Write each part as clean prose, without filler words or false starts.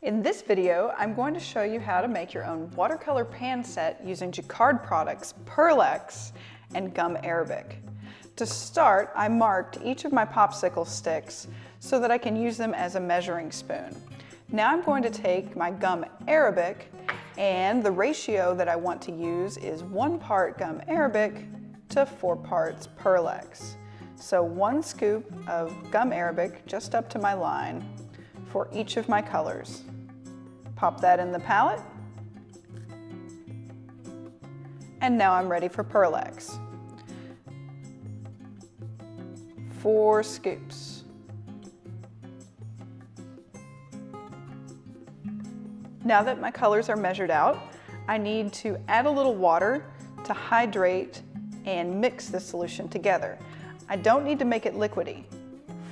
In this video, I'm going to show you how to make your own watercolor pan set using Jacquard products, Pearl Ex, and gum arabic. To start, I marked each of my popsicle sticks so that I can use them as a measuring spoon. Now I'm going to take my gum arabic, and the ratio that I want to use is 1 part gum arabic to 4 parts Pearl Ex. So 1 scoop of gum arabic just up to my line for each of my colors. Pop that in the palette. And now I'm ready for Pearl Ex. 4 scoops. Now that my colors are measured out, I need to add a little water to hydrate and mix the solution together. I don't need to make it liquidy.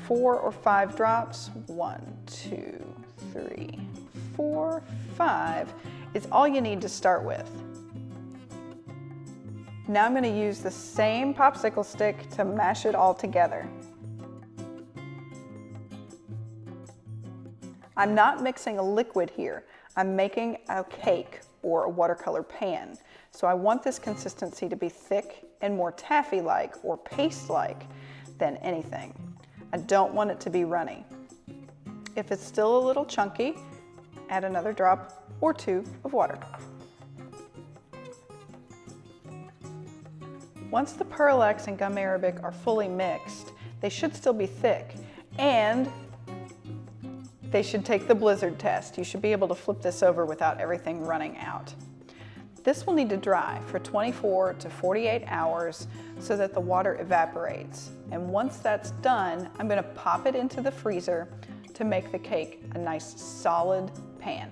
4 or 5 drops, 1, 2, 3, 4, 5 is all you need to start with. Now I'm going to use the same popsicle stick to mash it all together. I'm not mixing a liquid here. I'm making a cake or a watercolor pan. So I want this consistency to be thick and more taffy-like or paste-like than anything. I don't want it to be runny. If it's still a little chunky, add another drop or 2 of water. Once the Pearl Ex and gum arabic are fully mixed, they should still be thick, and they should take the blizzard test. You should be able to flip this over without everything running out. This will need to dry for 24 to 48 hours so that the water evaporates. And once that's done, I'm going to pop it into the freezer to make the cake a nice solid pan.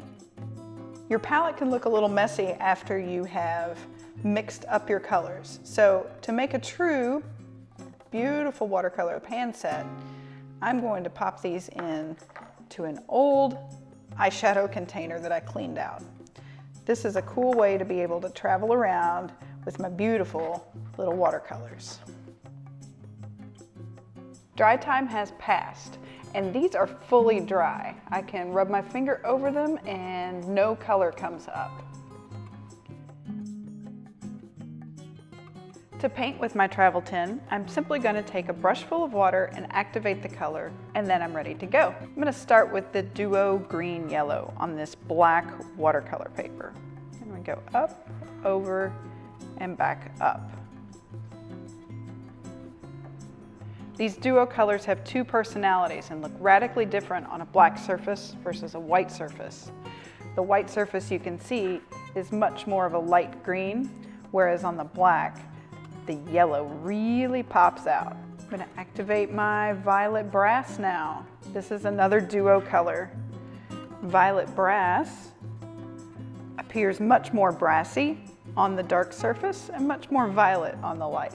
Your palette can look a little messy after you have mixed up your colors. So to make a true beautiful watercolor pan set, I'm going to pop these in to an old eyeshadow container that I cleaned out. This is a cool way to be able to travel around with my beautiful little watercolors. Dry time has passed, and these are fully dry. I can rub my finger over them and no color comes up. To paint with my travel tin, I'm simply going to take a brush full of water and activate the color, and then I'm ready to go. I'm going to start with the Duo Green Yellow on this black watercolor paper. And we go up, over, and back up. These Duo colors have 2 personalities and look radically different on a black surface versus a white surface. The white surface, you can see, is much more of a light green, whereas on the black, the yellow really pops out. I'm going to activate my Violet Brass now. This is another Duo color. Violet Brass appears much more brassy on the dark surface and much more violet on the light.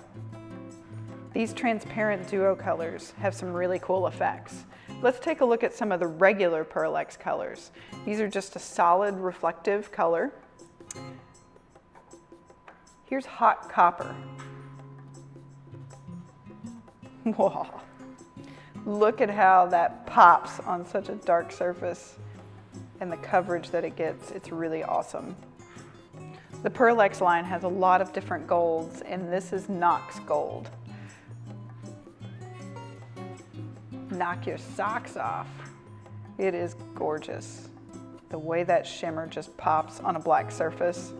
These transparent Duo colors have some really cool effects. Let's take a look at some of the regular Pearl Ex colors. These are just a solid reflective color. Here's Hot Copper. Whoa. Look at how that pops on such a dark surface and the coverage that it gets. It's really awesome. The Pearl Ex line has a lot of different golds, and this is Knox Gold. Knock your socks off. It is gorgeous. The way that shimmer just pops on a black surface,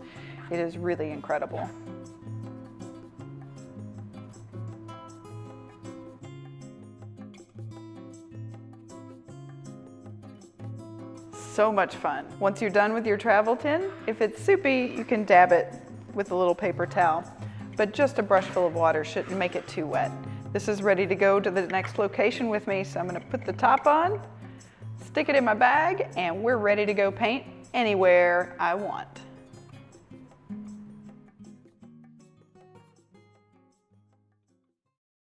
it is really incredible. So much fun. Once you're done with your travel tin, if it's soupy, you can dab it with a little paper towel, but just a brush full of water shouldn't make it too wet. This is ready to go to the next location with me, so I'm going to put the top on, stick it in my bag, and we're ready to go paint anywhere I want.